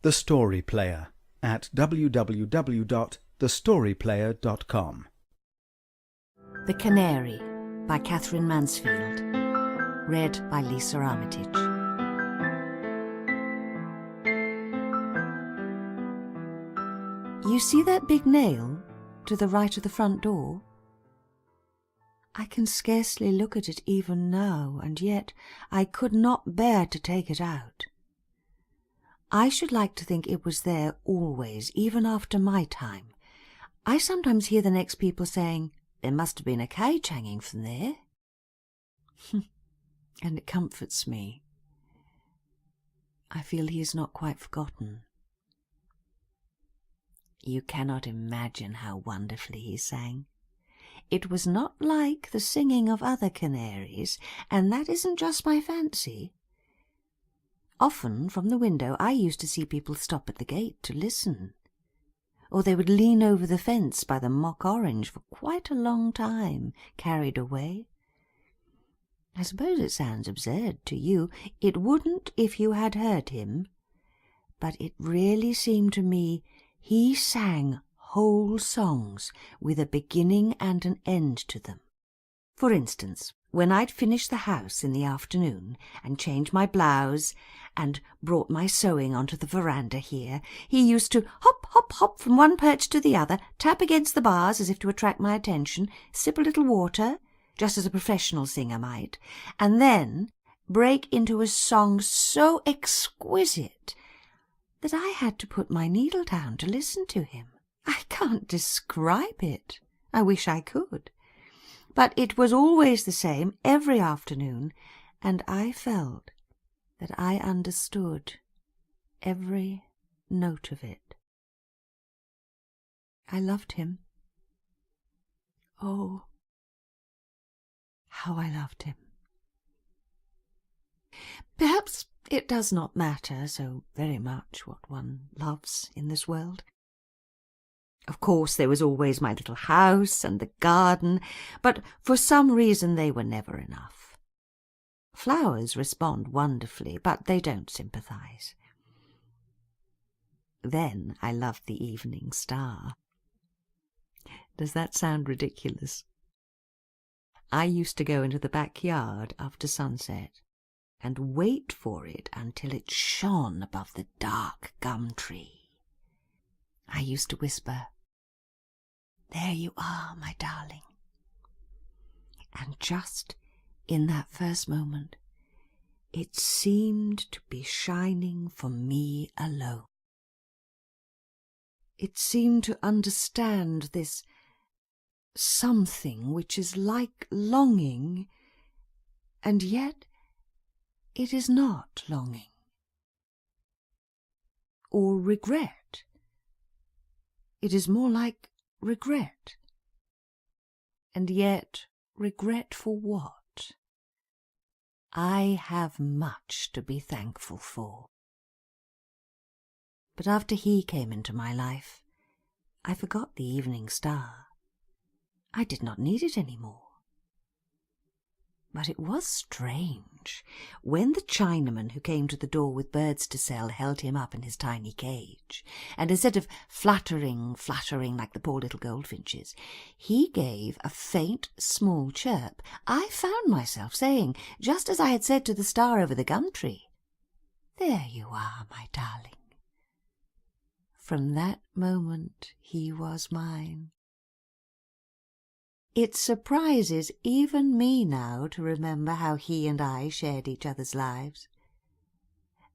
The Story Player at www.thestoryplayer.com. The Canary by Catherine Mansfield. Read by Lisa Armitage. You see that big nail to the right of the front door? I can scarcely look at it even now, and yet I could not bear to take it out. I should like to think it was there always, even after my time. I sometimes hear the next people saying, "There must have been a cage hanging from there." And it comforts me. I feel he is not quite forgotten. You cannot imagine how wonderfully he sang. It was not like the singing of other canaries, and that isn't just my fancy. Often from the window I used to see people stop at the gate to listen, or they would lean over the fence by the mock orange for quite a long time, carried away. I suppose it sounds absurd to you. It wouldn't if you had heard him, but it really seemed to me he sang whole songs with a beginning and an end to them. For instance, when I'd finished the house in the afternoon and changed my blouse and brought my sewing onto the veranda here, he used to hop, hop, hop from one perch to the other, tap against the bars as if to attract my attention, sip a little water, just as a professional singer might, and then break into a song so exquisite that I had to put my needle down to listen to him. I can't describe it. I wish I could. But it was always the same every afternoon, and I felt that I understood every note of it. I loved him. Oh, how I loved him. Perhaps it does not matter so very much what one loves in this world. Of course, there was always my little house and the garden, but for some reason they were never enough. Flowers respond wonderfully, but they don't sympathise. Then I loved the evening star. Does that sound ridiculous? I used to go into the backyard after sunset and wait for it until it shone above the dark gum tree. I used to whisper, "There you are, my darling." And just in that first moment, it seemed to be shining for me alone. It seemed to understand this something which is like longing, and yet it is not longing. Or regret. It is more like regret. And yet, regret for what? I have much to be thankful for. But after he came into my life, I forgot the evening star. I did not need it any more. But it was strange when the Chinaman who came to the door with birds to sell held him up in his tiny cage, and instead of fluttering like the poor little goldfinches, he gave a faint, small chirp. I found myself saying, just as I had said to the star over the gum tree, "There you are, my darling." From that moment he was mine. It surprises even me now to remember how he and I shared each other's lives.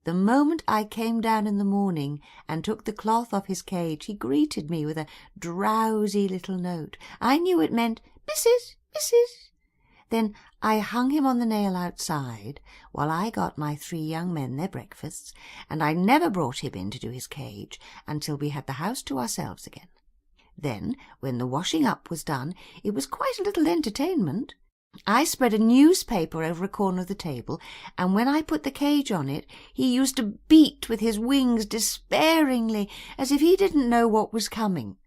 The moment I came down in the morning and took the cloth off his cage, he greeted me with a drowsy little note. I knew it meant, "Missus, missus." Then I hung him on the nail outside while I got my 3 young men their breakfasts, and I never brought him in to do his cage until we had the house to ourselves again. Then, when the washing up was done, it was quite a little entertainment. I spread a newspaper over a corner of the table, and when I put the cage on it, he used to beat with his wings despairingly, as if he didn't know what was coming.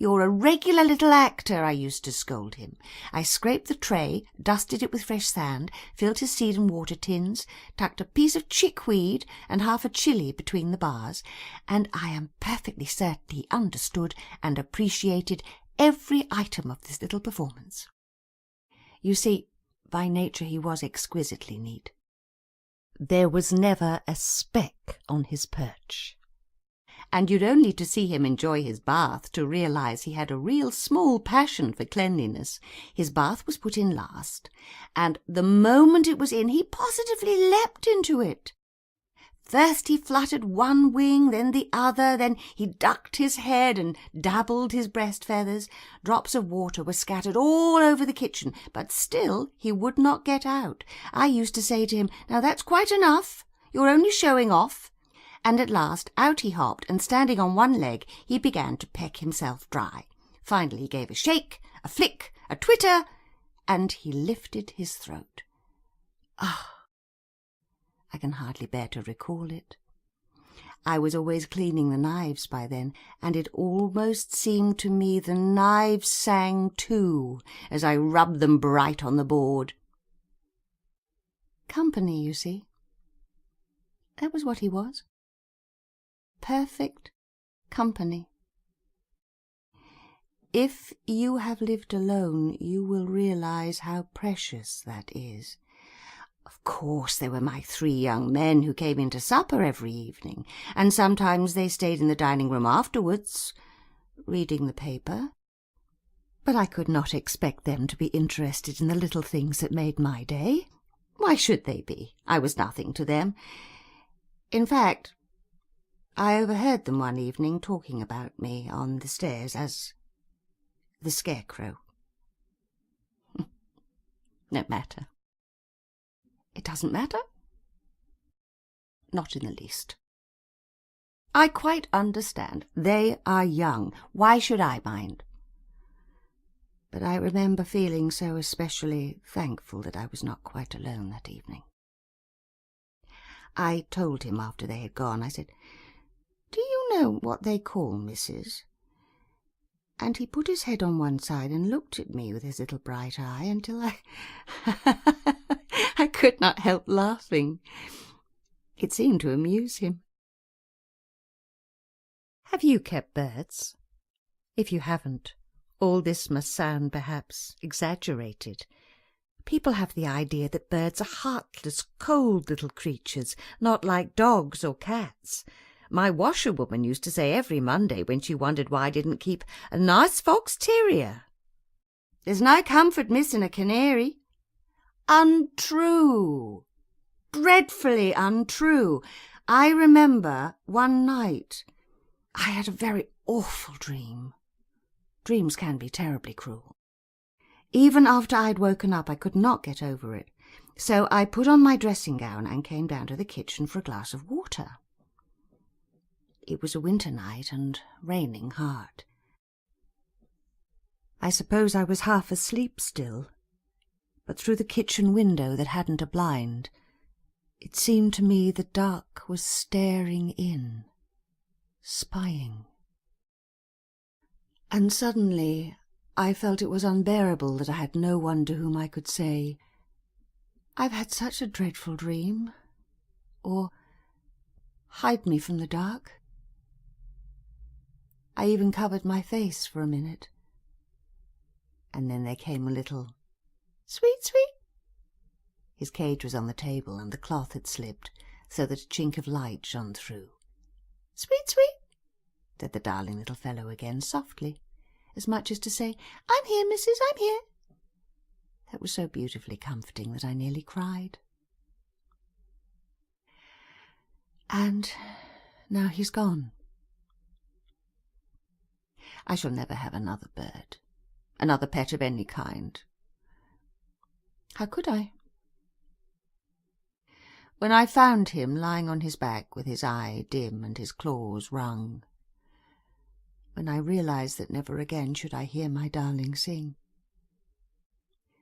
"You're a regular little actor," I used to scold him. I scraped the tray, dusted it with fresh sand, filled his seed and water tins, tucked a piece of chickweed and half a chilli between the bars, and I am perfectly certain he understood and appreciated every item of this little performance. You see, by nature he was exquisitely neat. There was never a speck on his perch. And you'd only to see him enjoy his bath to realise he had a real small passion for cleanliness. His bath was put in last, and the moment it was in, he positively leapt into it. First he fluttered one wing, then the other, then he ducked his head and dabbled his breast feathers. Drops of water were scattered all over the kitchen, but still he would not get out. I used to say to him, "Now that's quite enough. You're only showing off." And at last out he hopped, and standing on one leg he began to peck himself dry. Finally he gave a shake, a flick, a twitter, and he lifted his throat. Ah! I can hardly bear to recall it. I was always cleaning the knives by then, and it almost seemed to me the knives sang too, as I rubbed them bright on the board. Company, you see. That was what he was. Perfect company. If you have lived alone, you will realize how precious that is. Of course, there were my 3 young men who came in to supper every evening, and sometimes they stayed in the dining room afterwards, reading the paper. But I could not expect them to be interested in the little things that made my day. Why should they be? I was nothing to them. In fact, I overheard them one evening talking about me on the stairs as the Scarecrow. No matter. It doesn't matter. Not in the least. I quite understand. They are young. Why should I mind? But I remember feeling so especially thankful that I was not quite alone that evening. I told him after they had gone, I said, "Do you know what they call Mrs.?" And he put his head on one side and looked at me with his little bright eye until I could not help laughing. It seemed to amuse him. Have you kept birds? If you haven't, all this must sound perhaps exaggerated. People have the idea that birds are heartless, cold little creatures, not like dogs or cats. My washerwoman used to say every Monday when she wondered why I didn't keep a nice fox terrier, "There's no comfort, miss, in a canary." Untrue. Dreadfully untrue. I remember one night I had a very awful dream. Dreams can be terribly cruel. Even after I'd woken up, I could not get over it. So I put on my dressing gown and came down to the kitchen for a glass of water. It was a winter night and raining hard. I suppose I was half asleep still, but through the kitchen window that hadn't a blind, it seemed to me the dark was staring in, spying. And suddenly I felt it was unbearable that I had no one to whom I could say, "I've had such a dreadful dream," or "Hide me from the dark." I even covered my face for a minute. And then there came a little "Sweet, sweet." His cage was on the table, and the cloth had slipped, so that a chink of light shone through. "Sweet, sweet," said the darling little fellow again, softly, as much as to say, "I'm here, missus, I'm here." That was so beautifully comforting that I nearly cried. And now he's gone. I shall never have another bird, another pet of any kind. How could I? When I found him lying on his back with his eye dim and his claws wrung, when I realized that never again should I hear my darling sing,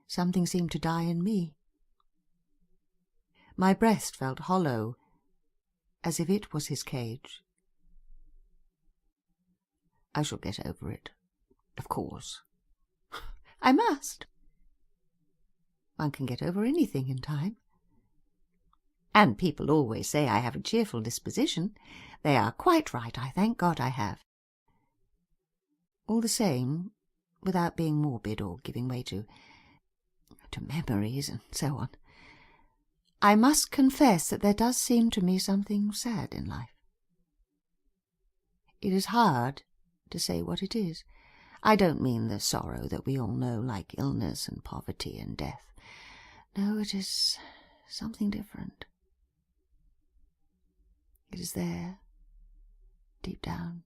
something seemed to die in me. My breast felt hollow, as if it was his cage. I shall get over it, Of course. I must. One can get over anything in time. And people always say I have a cheerful disposition. They are quite right, I thank God I have. All the same, without being morbid or giving way to memories and so on, I must confess that there does seem to me something sad in life. It is hard to say what it is. I don't mean the sorrow that we all know, like illness and poverty and death. No, it is something different. It is there, deep down,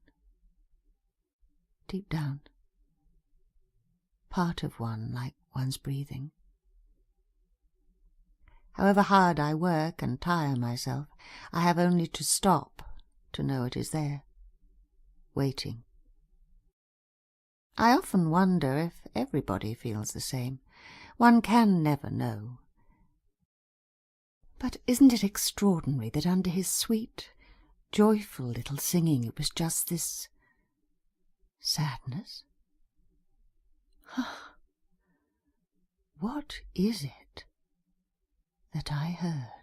part of one, like one's breathing. However hard I work and tire myself, I have only to stop to know it is there, waiting. I often wonder if everybody feels the same. One can never know. But isn't it extraordinary that under his sweet, joyful little singing it was just this sadness? What is it that I heard?